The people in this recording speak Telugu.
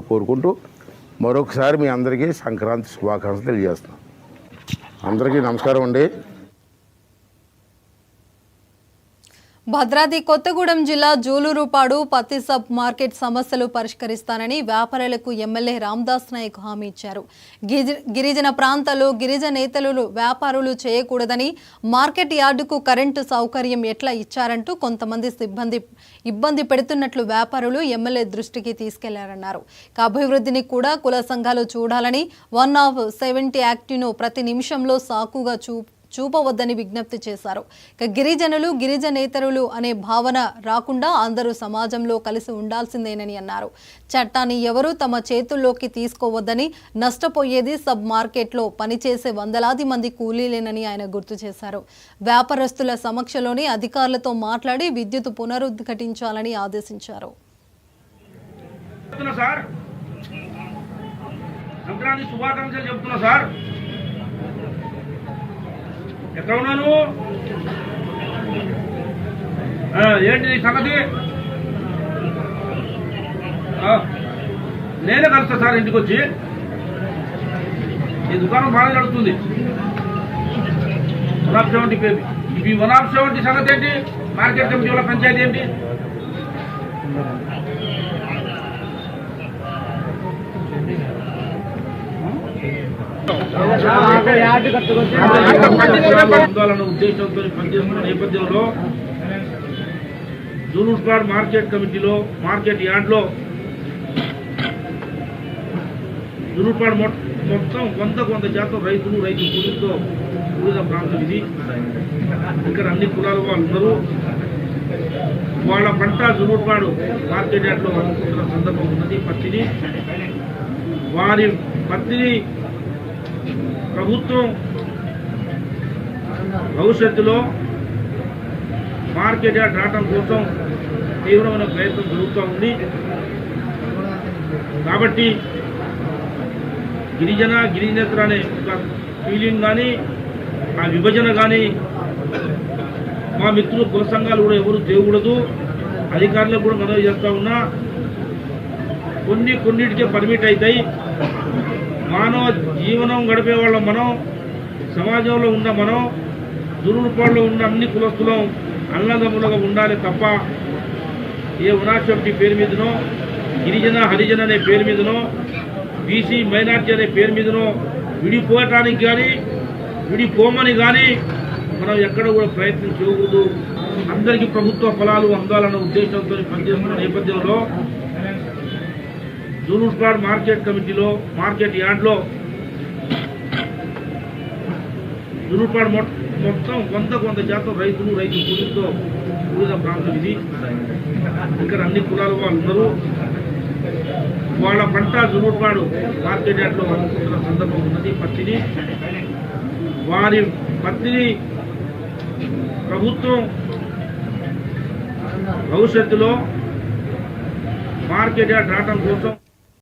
కోరుకుంటూ మరొకసారి మీ అందరికీ సంక్రాంతి శుభాకాంక్షలు తెలియజేస్తున్నాం. అందరికీ నమస్కారం అండి. భద్రాద్రి కొత్తగూడెం జిల్లా జూలూరుపాడు పత్తి సబ్ మార్కెట్ సమస్యలు పరిష్కరిస్తానని వ్యాపారులకు ఎమ్మెల్యే రామదాస్ నాయక్ హామీ ఇచ్చారు. గిరిజన ప్రాంతాల్లో గిరిజనేతలు వ్యాపారులు చేయకూడదని, మార్కెట్ యార్డుకు కరెంటు సౌకర్యం ఎట్లా ఇచ్చారంటూ కొంతమంది సిబ్బంది ఇబ్బంది పెడుతున్నట్లు వ్యాపారులు ఎమ్మెల్యే దృష్టికి తీసుకెళ్లారన్నారు. అభివృద్ధిని కూడా కుల సంఘాలు చూడాలని 170 యాక్ట్ను ప్రతి నిమిషంలో సాకుగా చూపవద్దని విజ్ఞప్తి చేశారు. గిరిజనులు గిరిజనేతరులు అనే భావన రాకుండా అందరూ సమాజంలో కలిసి ఉండాల్సిందేనని అన్నారు. చట్టాన్ని ఎవరూ తమ చేతుల్లోకి తీసుకోవద్దని, నష్టపోయేది సబ్ మార్కెట్లో పనిచేసే వందలాది మంది కూలీలేనని ఆయన గుర్తు చేశారు. వ్యాపారస్తుల సమక్షంలోనే అధికారులతో మాట్లాడి విద్యుత్ పునరుద్ఘాటించాలని ఆదేశించారు. ఎక్కడ ఉన్నాను ఏంటి సంగతి? నేనే కలుస్తా సార్ ఇంటికి వచ్చి. ఈ దుకాణం బాగా నడుస్తుంది. 170 పేరు. ఈ 170 సంగతి ఏంటి? మార్కెట్ కమిటీ వాళ్ళ పంచాయతీ ఏంటి? ఉద్దేశంతో పనిచేస్తున్న నేపథ్యంలో జూలూరుపాడు మార్కెట్ కమిటీలో, మార్కెట్ యార్డ్లో జూలూరుపాడు మొత్తం 100% రైతులు, రైతు కూలీలతో కూడిన ప్రాంతం ఇది. ఇక్కడ అన్ని కులాల వాళ్ళు ఉన్నారు. వాళ్ళ పంట జూలూరుపాడు మార్కెట్ యార్డ్లో అమ్ముకుంటున్న సందర్భం ఉన్నది. పత్తిని, వారి పత్తిని ప్రభుత్వం భవిష్యత్తులో మార్కెట్ యార్డ్ రావడం కోసం తీవ్రమైన ప్రయత్నం జరుగుతూ ఉంది. కాబట్టి గిరిజనేతర అనే ఒక ఫీలింగ్ కానీ, ఆ విభజన కానీ మా మిత్రులు కుల సంఘాలు కూడా ఎవరు చేయకూడదు. అధికారులకు కూడా మనవి చేస్తూ ఉన్నా, కొన్నిటికే పర్మిట్ అవుతాయి. మానవ జీవనం గడిపే వాళ్ళం మనం, సమాజంలో ఉన్న మనం, జూలూరుపాడులో ఉన్న అన్ని కులస్తులం అన్నదమ్ములుగా ఉండాలి తప్ప ఏ 170 పేరు మీదనో, గిరిజన హరిజన అనే పేరు మీదనో, బీసీ మైనార్టీ అనే పేరు మీదనో విడిపోవటానికి కానీ, విడిపోమని కానీ మనం ఎక్కడ కూడా ప్రయత్నం చేయకూడదు. అందరికీ ప్రభుత్వ ఫలాలు అందాలన్న ఉద్దేశంతో పనిచేస్తున్న నేపథ్యంలో జూలూరుపాడు మార్కెట్ కమిటీలో, మార్కెట్ యార్డ్లో జూలూరుపాడు మొత్తం 100% రైతులు, రైతు కూలీలతో కూడిన ప్రాంతం ఇది. ఇక్కడ అన్ని కులాల వాళ్ళు ఉన్నారు. వాళ్ళ పంట జూలూరుపాడు మార్కెట్ యార్డ్లో అమ్ముకుంటున్న సందర్భం ఉన్నది. పత్తిని, వారి పత్తిని ప్రభుత్వం భవిష్యత్తులో మార్కెట్ యార్డ్ రావడం కోసం